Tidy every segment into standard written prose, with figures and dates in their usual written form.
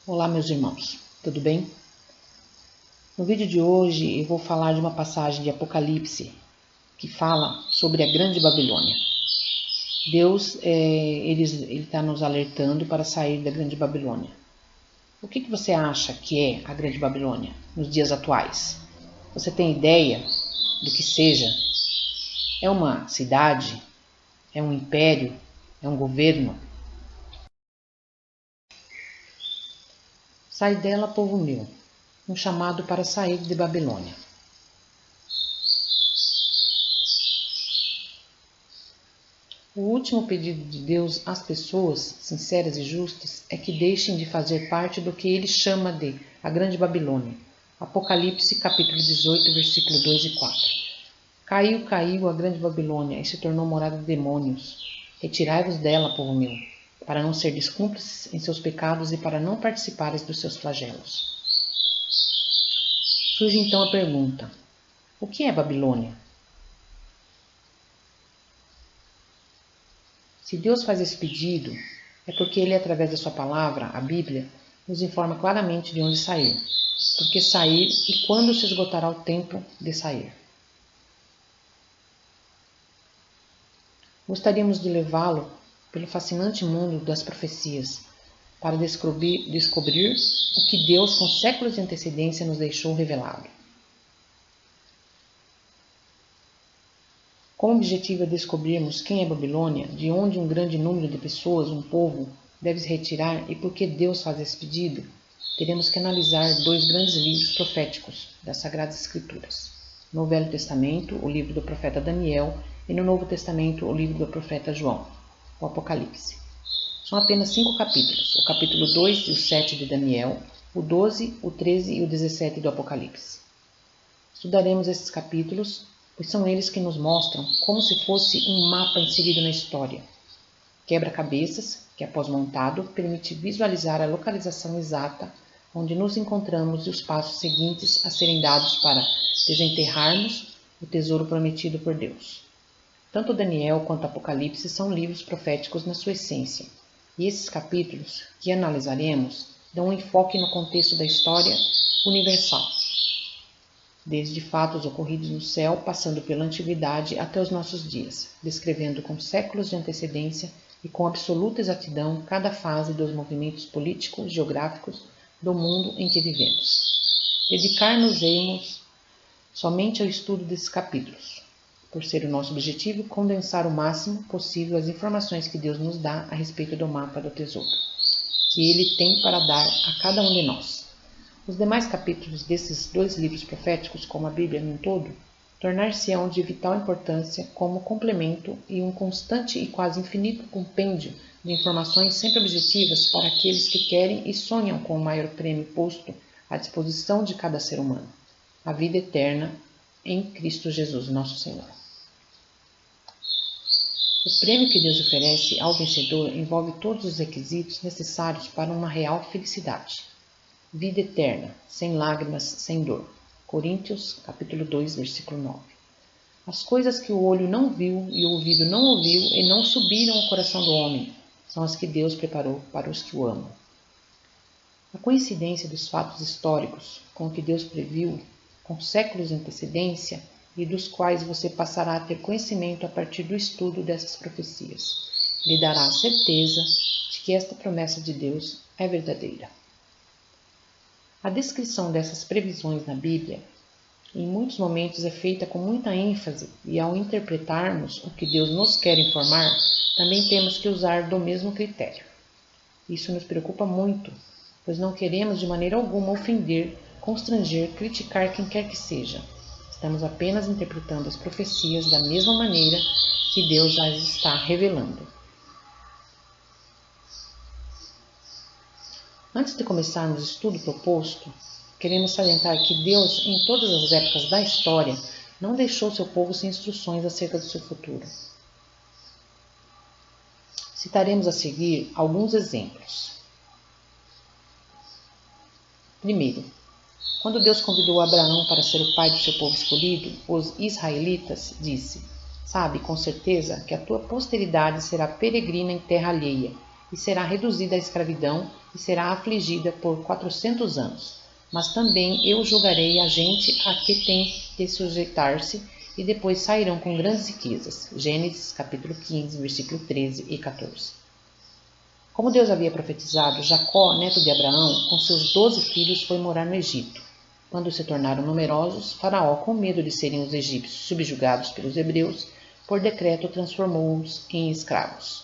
Olá, meus irmãos, tudo bem? No vídeo de hoje eu vou falar de uma passagem de Apocalipse que fala sobre a Grande Babilônia. Deus ele está nos alertando para sair da Grande Babilônia. O que você acha que é a Grande Babilônia nos dias atuais? Você tem ideia do que seja? É uma cidade? É um império? É um governo? Sai dela, povo meu, um chamado para sair de Babilônia. O último pedido de Deus às pessoas sinceras e justas é que deixem de fazer parte do que ele chama de a Grande Babilônia. Apocalipse capítulo 18, versículo 2 e 4. Caiu a Grande Babilônia e se tornou morada de demônios. Retirai-vos dela, povo meu, para não ser cúmplices em seus pecados e para não participares dos seus flagelos. Surge então a pergunta: o que é Babilônia? Se Deus faz esse pedido, é porque Ele, através da sua palavra, a Bíblia, nos informa claramente de onde sair, por que sair e quando se esgotará o tempo de sair. Gostaríamos de levá-lo pelo fascinante mundo das profecias, para descobrir o que Deus, com séculos de antecedência, nos deixou revelado. Com o objetivo é descobrirmos quem é Babilônia, de onde um grande número de pessoas, um povo, deve se retirar e por que Deus faz esse pedido, teremos que analisar dois grandes livros proféticos das Sagradas Escrituras. No Velho Testamento, o livro do profeta Daniel, e no Novo Testamento, o livro do profeta João, o Apocalipse. São apenas 5 capítulos, o capítulo 2 e o 7 de Daniel, o 12, o 13 e o 17 do Apocalipse. Estudaremos esses capítulos, pois são eles que nos mostram como se fosse um mapa inserido na história. Quebra-cabeças, que após montado, permite visualizar a localização exata onde nos encontramos e os passos seguintes a serem dados para desenterrarmos o tesouro prometido por Deus. Tanto Daniel quanto Apocalipse são livros proféticos na sua essência, e esses capítulos, que analisaremos, dão um enfoque no contexto da história universal, desde fatos ocorridos no céu, passando pela antiguidade até os nossos dias, descrevendo com séculos de antecedência e com absoluta exatidão cada fase dos movimentos políticos, geográficos do mundo em que vivemos. Dedicar-nos-emos somente ao estudo desses capítulos, por ser o nosso objetivo condensar o máximo possível as informações que Deus nos dá a respeito do mapa do tesouro, que Ele tem para dar a cada um de nós. Os demais capítulos desses dois livros proféticos, como a Bíblia num todo, tornar-se-ão de vital importância como complemento e um constante e quase infinito compêndio de informações sempre objetivas para aqueles que querem e sonham com o maior prêmio posto à disposição de cada ser humano, a vida eterna em Cristo Jesus, nosso Senhor. O prêmio que Deus oferece ao vencedor envolve todos os requisitos necessários para uma real felicidade. Vida eterna, sem lágrimas, sem dor. Coríntios, capítulo 2, versículo 9. As coisas que o olho não viu e o ouvido não ouviu e não subiram ao coração do homem, são as que Deus preparou para os que o amam. A coincidência dos fatos históricos com o que Deus previu, com séculos de antecedência, e dos quais você passará a ter conhecimento a partir do estudo dessas profecias, lhe dará a certeza de que esta promessa de Deus é verdadeira. A descrição dessas previsões na Bíblia, em muitos momentos, é feita com muita ênfase e, ao interpretarmos o que Deus nos quer informar, também temos que usar do mesmo critério. Isso nos preocupa muito, pois não queremos de maneira alguma ofender, constranger, criticar quem quer que seja. Estamos apenas interpretando as profecias da mesma maneira que Deus as está revelando. Antes de começarmos o estudo proposto, queremos salientar que Deus, em todas as épocas da história, não deixou seu povo sem instruções acerca do seu futuro. Citaremos a seguir alguns exemplos. Primeiro, quando Deus convidou Abraão para ser o pai do seu povo escolhido, os israelitas, disse: "Sabe com certeza que a tua posteridade será peregrina em terra alheia, e será reduzida à escravidão e será afligida por 400 anos. Mas também eu julgarei a gente a que tem de sujeitar-se, e depois sairão com grandes riquezas. Gênesis capítulo 15, versículo 13 e 14. Como Deus havia profetizado, Jacó, neto de Abraão, com seus 12 filhos, foi morar no Egito. Quando se tornaram numerosos, Faraó, com medo de serem os egípcios subjugados pelos hebreus, por decreto transformou-os em escravos.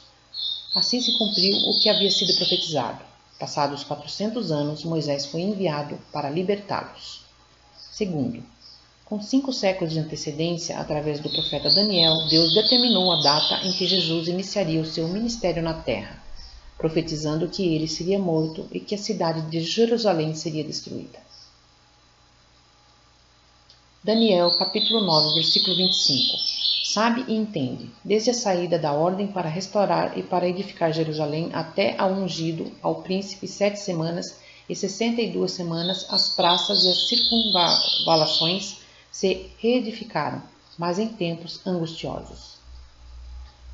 Assim se cumpriu o que havia sido profetizado. Passados 400 anos, Moisés foi enviado para libertá-los. Segundo, com 5 séculos de antecedência, através do profeta Daniel, Deus determinou a data em que Jesus iniciaria o seu ministério na terra, profetizando que ele seria morto e que a cidade de Jerusalém seria destruída. Daniel, capítulo 9, versículo 25. Sabe e entende, desde a saída da ordem para restaurar e para edificar Jerusalém até ao ungido, ao príncipe, 7 semanas e 62 semanas, as praças e as circunvalações se reedificaram, mas em tempos angustiosos.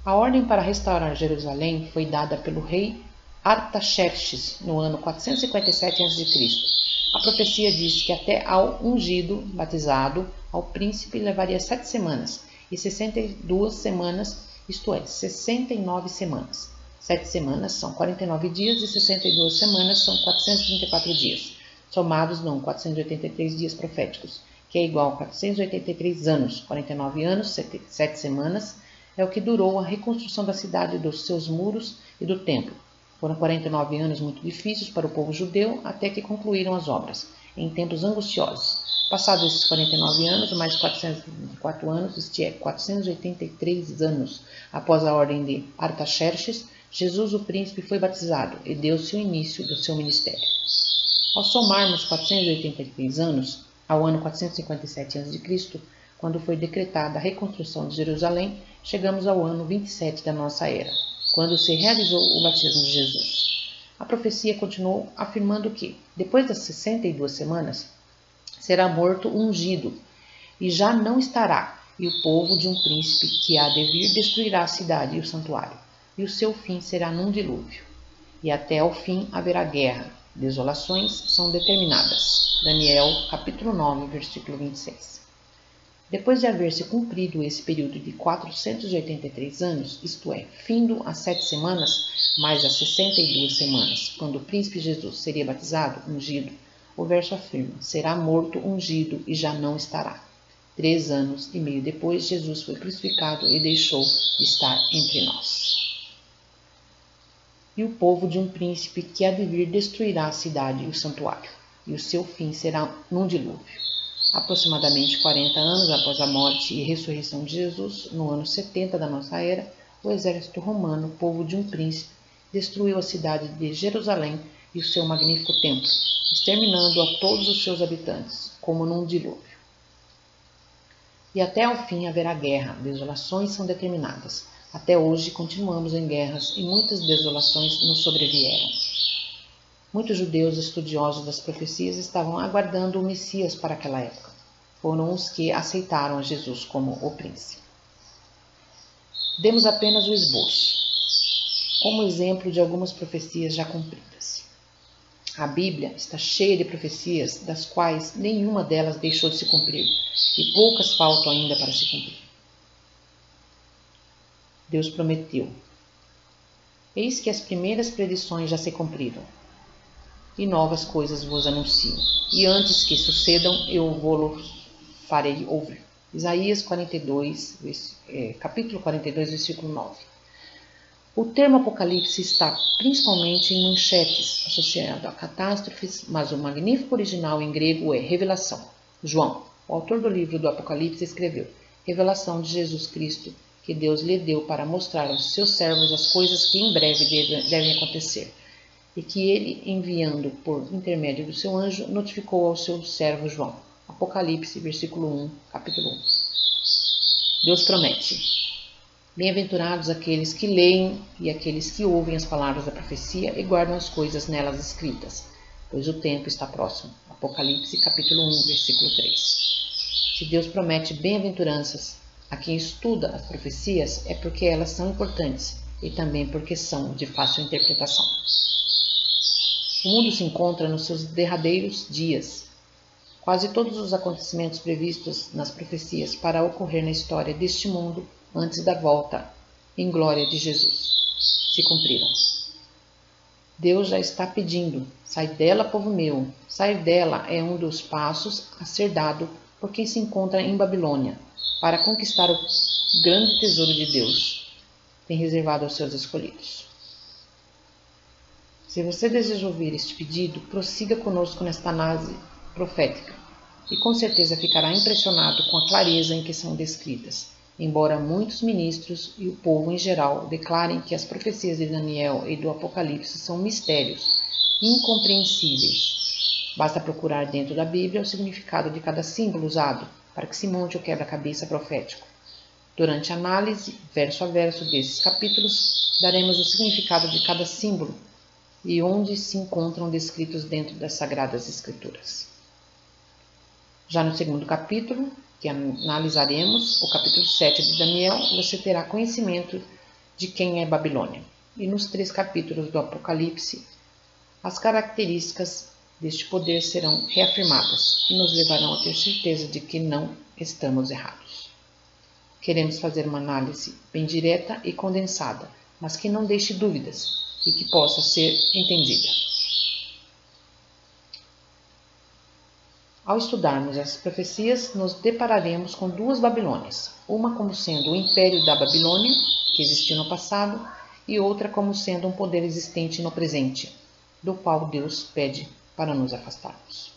A ordem para restaurar Jerusalém foi dada pelo rei Artaxerxes no ano 457 a.C. A profecia diz que até ao ungido, batizado, ao príncipe levaria 7 semanas e 62 semanas, isto é, 69 semanas. 7 semanas são 49 dias e 62 semanas são 434 dias. Somados dão 483 dias proféticos, que é igual a 483 anos. 49 anos, 7 semanas, é o que durou a reconstrução da cidade, dos seus muros e do templo. Foram 49 anos muito difíceis para o povo judeu, até que concluíram as obras, em tempos angustiosos. Passados esses 49 anos, mais 424 anos, isto é, 483 anos após a ordem de Artaxerxes, Jesus, o príncipe, foi batizado e deu-se o início do seu ministério. Ao somarmos 483 anos ao ano 457 a.C., quando foi decretada a reconstrução de Jerusalém, chegamos ao ano 27 da nossa era, quando se realizou o batismo de Jesus. A profecia continuou afirmando que, depois das 62 semanas, será morto o ungido, e já não estará, e o povo de um príncipe que há de vir destruirá a cidade e o santuário, e o seu fim será num dilúvio. E até ao fim haverá guerra, desolações são determinadas. Daniel, capítulo 9, versículo 26. Depois de haver se cumprido esse período de 483 anos, isto é, findo as 7 semanas, mais as 62 semanas, quando o príncipe Jesus seria batizado, ungido, o verso afirma, será morto ungido e já não estará. 3 anos e meio depois, Jesus foi crucificado e deixou de estar entre nós. E o povo de um príncipe que há de vir destruirá a cidade e o santuário, e o seu fim será num dilúvio. Aproximadamente 40 anos após a morte e ressurreição de Jesus, no ano 70 da nossa era, o exército romano, povo de um príncipe, destruiu a cidade de Jerusalém e o seu magnífico templo, exterminando a todos os seus habitantes, como num dilúvio. E até ao fim haverá guerra, desolações são determinadas. Até hoje continuamos em guerras e muitas desolações nos sobrevieram. Muitos judeus estudiosos das profecias estavam aguardando o Messias para aquela época. Foram os que aceitaram a Jesus como o príncipe. Demos apenas o esboço, como exemplo de algumas profecias já cumpridas. A Bíblia está cheia de profecias, das quais nenhuma delas deixou de se cumprir, e poucas faltam ainda para se cumprir. Deus prometeu: eis que as primeiras predições já se cumpriram, e novas coisas vos anuncio, e antes que sucedam eu vou-los farei ouvir. Isaías 42, capítulo 42, versículo 9. O termo Apocalipse está principalmente em manchetes, associado a catástrofes, mas o magnífico original em grego é revelação. João, o autor do livro do Apocalipse, escreveu: revelação de Jesus Cristo, que Deus lhe deu para mostrar aos seus servos as coisas que em breve devem acontecer, e que ele, enviando por intermédio do seu anjo, notificou ao seu servo João. Apocalipse, versículo 1, capítulo 1. Deus promete: bem-aventurados aqueles que leem e aqueles que ouvem as palavras da profecia e guardam as coisas nelas escritas, pois o tempo está próximo. Apocalipse, capítulo 1, versículo 3. Se Deus promete bem-aventuranças a quem estuda as profecias, é porque elas são importantes e também porque são de fácil interpretação. O mundo se encontra nos seus derradeiros dias. Quase todos os acontecimentos previstos nas profecias para ocorrer na história deste mundo antes da volta em glória de Jesus se cumpriram. Deus já está pedindo: sai dela, povo meu. Sair dela é um dos passos a ser dado por quem se encontra em Babilônia, para conquistar o grande tesouro de Deus, tem reservado aos seus escolhidos. Se você deseja ouvir este pedido, prossiga conosco nesta análise profética, e com certeza ficará impressionado com a clareza em que são descritas, embora muitos ministros e o povo em geral declarem que as profecias de Daniel e do Apocalipse são mistérios incompreensíveis. Basta procurar dentro da Bíblia o significado de cada símbolo usado para que se monte o quebra-cabeça profético. Durante a análise, verso a verso desses capítulos, daremos o significado de cada símbolo e onde se encontram descritos dentro das Sagradas Escrituras. Já no segundo capítulo, que analisaremos, o capítulo 7 de Daniel, você terá conhecimento de quem é Babilônia. E nos 3 capítulos do Apocalipse, as características deste poder serão reafirmadas e nos levarão a ter certeza de que não estamos errados. Queremos fazer uma análise bem direta e condensada, mas que não deixe dúvidas e que possa ser entendida. Ao estudarmos essas profecias, nos depararemos com 2 Babilônias, uma como sendo o Império da Babilônia, que existiu no passado, e outra como sendo um poder existente no presente, do qual Deus pede para nos afastarmos.